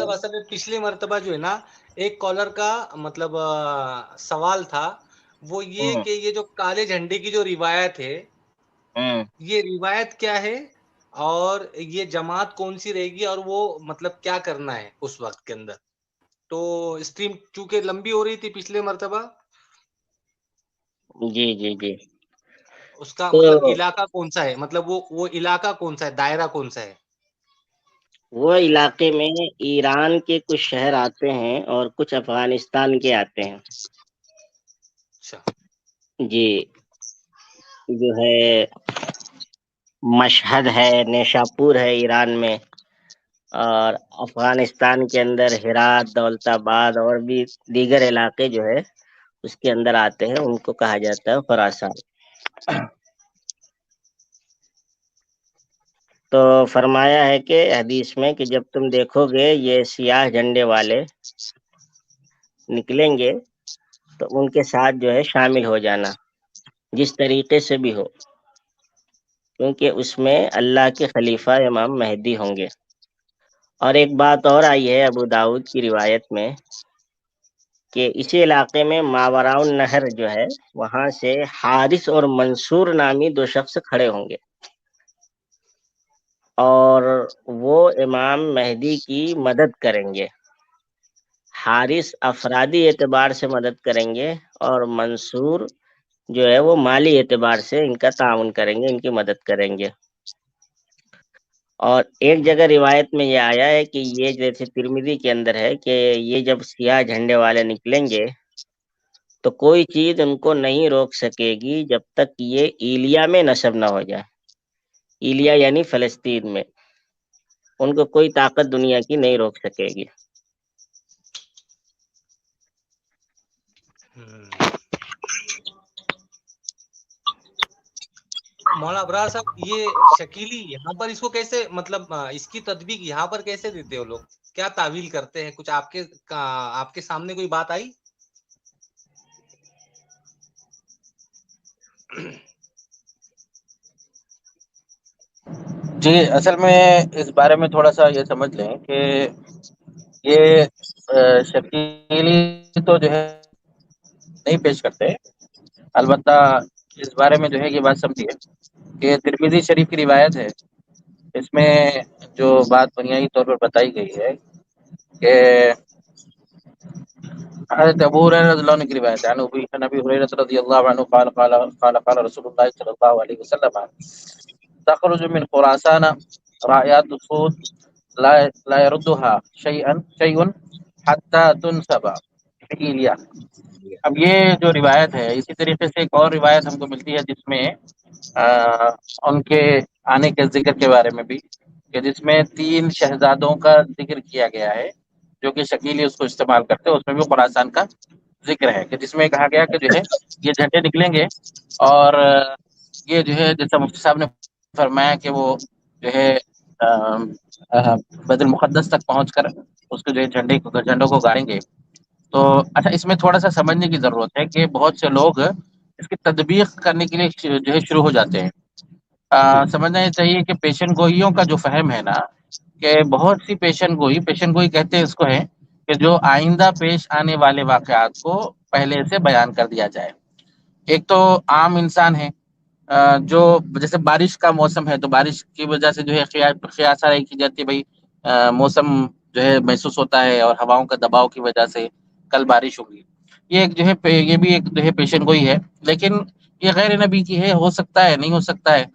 صاحب اصل میں پچھلی مرتبہ جو ہے نا ایک کالر کا مطلب سوال تھا وہ یہ کہ یہ جو کالے جھنڈے کی جو روایت ہے یہ روایت کیا ہے اور یہ جماعت کون سی رہے گی اور وہ مطلب کیا کرنا ہے اس وقت کے اندر. تو اسٹریم چونکہ لمبی ہو رہی تھی پچھلے مرتبہ جی جی جی اس کا تو مطلب علاقہ کون سا ہے, مطلب وہ علاقہ کون سا ہے, دائرہ کون سا ہے. وہ علاقے میں ایران کے کچھ شہر آتے ہیں اور کچھ افغانستان کے آتے ہیں. اچھا جی جو ہے مشہد ہے, نیشاپور ہے ایران میں, اور افغانستان کے اندر ہرات, دولت آباد اور بھی دیگر علاقے جو ہے اس کے اندر آتے ہیں, ان کو کہا جاتا ہے خراسان. تو فرمایا ہے کہ حدیث میں کہ جب تم دیکھو گے یہ سیاہ جھنڈے والے نکلیں گے تو ان کے ساتھ جو ہے شامل ہو جانا جس طریقے سے بھی ہو, کیونکہ اس میں اللہ کے خلیفہ امام مہدی ہوں گے. اور ایک بات اور آئی ہے ابو داؤد کی روایت میں کہ اسی علاقے میں ماوراء النہر جو ہے وہاں سے حارث اور منصور نامی دو شخص کھڑے ہوں گے, اور وہ امام مہدی کی مدد کریں گے. حارث افرادی اعتبار سے مدد کریں گے اور منصور جو ہے وہ مالی اعتبار سے ان کا تعاون کریں گے, ان کی مدد کریں گے. اور ایک جگہ روایت میں یہ آیا ہے کہ یہ جیسے ترمذی کے اندر ہے کہ یہ جب سیاہ جھنڈے والے نکلیں گے تو کوئی چیز ان کو نہیں روک سکے گی جب تک یہ ایلیا میں نصب نہ ہو جائے. ایلیا یعنی فلسطین میں, ان کو کوئی طاقت دنیا کی نہیں روک سکے گی. مولانا ابرار صاحب یہ شکیلی یہاں پر اس کو کیسے مطلب اس کی تطبیق یہاں پر کیسے دیتے ہو لوگ, کیا تعویل کرتے ہیں, کچھ آپ کے سامنے کوئی بات آئی؟ جی اصل میں اس بارے میں تھوڑا سا یہ سمجھ لیں کہ یہ شکیلی تو جو ہے نہیں پیش کرتے, البتہ اس بارے میں جو ہے یہ بات سمجھیے کہ ترمذی شریف کی روایت ہے, اس میں جو بات بنیادی طور پر بتائی گئی ہے کہ حضرت ابو ہریرہ رضی اللہ عنہ کی روایت ہے, نبی ہریرہ رضی اللہ عنہ قال رسول اللہ صلی اللہ علیہ وسلم تخرج من خراسان رايات الصوت لا يردها شيء حتى تنسب ایلیا. اب یہ جو روایت ہے اسی طریقے سے ایک اور روایت ہم کو ملتی ہے جس میں ان کے آنے کے ذکر کے بارے میں بھی, کہ جس میں 3 شہزادوں کا ذکر کیا گیا ہے جو کہ شکیلی اس کو استعمال کرتے ہیں, اس میں بھی خراسان کا ذکر ہے, کہ جس میں کہا گیا کہ جو ہے یہ جھنڈے نکلیں گے اور یہ جو ہے جیسا مفتی صاحب نے فرمایا کہ وہ جو ہے بیت المقدس تک پہنچ کر اس کے جو ہے جھنڈوں کو گاڑیں گے. تو اچھا اس میں تھوڑا سا سمجھنے کی ضرورت ہے کہ بہت سے لوگ اس کی تطبیق کرنے کے لیے جو ہے شروع ہو جاتے ہیں. سمجھنا یہ چاہیے کہ پیشن گوئیوں کا جو فہم ہے نا, کہ بہت سی پیشن گوئی کہتے ہیں اس کو ہے کہ جو آئندہ پیش آنے والے واقعات کو پہلے سے بیان کر دیا جائے. ایک تو عام انسان ہے جو جیسے بارش کا موسم ہے تو بارش کی وجہ سے جو ہے قیاس آرائی کی جاتی ہے, بھائی موسم جو ہے محسوس ہوتا ہے اور ہواؤں کا دباؤ کی وجہ سے کل بارش ہوگی. یہ ایک جو ہے یہ بھی ایک جو ہے پیشن گوئی ہے, لیکن یہ غیر نبی کی ہے, ہو سکتا ہے نہیں ہو سکتا ہے,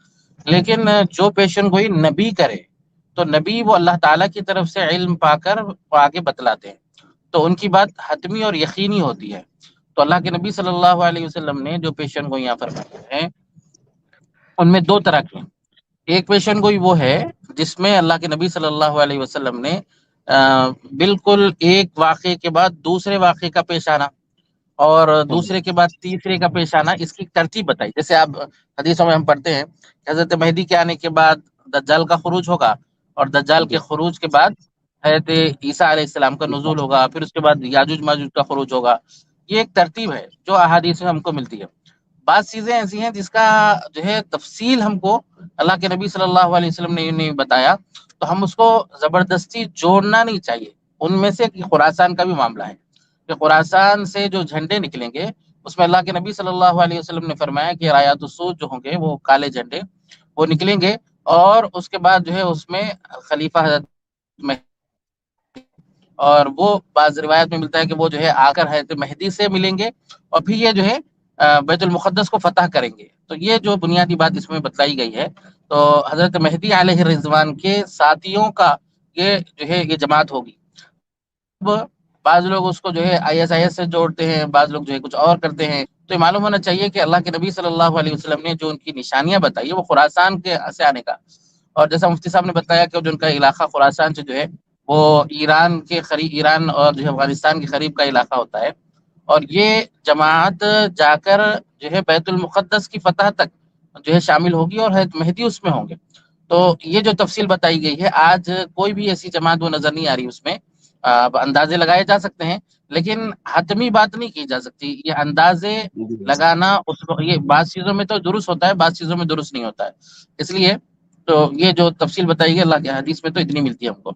لیکن جو پیشن گوئی نبی کرے تو نبی وہ اللہ تعالیٰ کی طرف سے علم پا کر وہ آگے بتلاتے ہیں, تو ان کی بات حتمی اور یقینی ہوتی ہے. تو اللہ کے نبی صلی اللہ علیہ وسلم نے جو پیشن گوئیاں فرمائی ہیں ان میں 2 طرح کی. ایک پیشن گوئی وہ ہے جس میں اللہ کے نبی صلی اللہ علیہ وسلم نے بالکل ایک واقعے کے بعد دوسرے واقعے کا پیش آنا اور دوسرے کے بعد تیسرے کا پیش آنا, اس کی ترتیب بتائی. جیسے آپ حدیثوں میں ہم پڑھتے ہیں کہ حضرت مہدی کے آنے کے بعد دجال کا خروج ہوگا, اور دجال کے خروج کے بعد حضرت عیسیٰ علیہ السلام کا نزول ہوگا, پھر اس کے بعد یاجوج ماجوج کا خروج ہوگا. یہ ایک ترتیب ہے جو احادیث میں ہم کو ملتی ہے. بعض چیزیں ایسی ہیں جس کا جو ہے تفصیل ہم کو اللہ کے نبی صلی اللہ علیہ وسلم نے نہیں بتایا, تو ہم اس کو زبردستی جوڑنا نہیں چاہیے. ان میں سے خراسان کا بھی معاملہ ہے کہ خراسان سے جو جھنڈے نکلیں گے اس میں اللہ کے نبی صلی اللہ علیہ وسلم نے فرمایا کہ رایات السود جو ہوں گے وہ کالے جھنڈے وہ نکلیں گے، اور اس کے بعد جو ہے اس میں خلیفہ حضرت اور وہ بعض روایت میں ملتا ہے کہ وہ جو ہے آ کر حضرت مہدی سے ملیں گے اور پھر یہ جو ہے بیت المقدس کو فتح کریں گے. تو یہ جو بنیادی بات اس میں بتلائی گئی ہے، تو حضرت مہدی علیہ رضوان کے ساتھیوں کا یہ جو ہے یہ جماعت ہوگی. اب بعض لوگ اس کو جو ہے ISIS سے جوڑتے ہیں، بعض لوگ جو ہے کچھ اور کرتے ہیں. تو یہ معلوم ہونا چاہیے کہ اللہ کے نبی صلی اللہ علیہ وسلم نے جو ان کی نشانیاں بتائی وہ خراسان کے سے آنے کا، اور جیسا مفتی صاحب نے بتایا کہ جو ان کا علاقہ خراسان سے جو ہے وہ ایران کے قریب، ایران اور جو ہے افغانستان کے قریب کا علاقہ ہوتا ہے، اور یہ جماعت جا کر جو ہے بیت المقدس کی فتح تک جو ہے شامل ہوگی اور حضرت مہدی اس میں ہوں گے. تو یہ جو تفصیل بتائی گئی ہے، آج کوئی بھی ایسی جماعت وہ نظر نہیں آ رہی اس میں. اندازے لگائے جا سکتے ہیں لیکن حتمی بات نہیں کی جا سکتی. یہ اندازے لگانا یہ بعض چیزوں میں تو درست ہوتا ہے، بعض چیزوں میں درست نہیں ہوتا ہے. اس لیے تو یہ جو تفصیل بتائی گئی اللہ کے حدیث میں تو اتنی ملتی ہے ہم کو.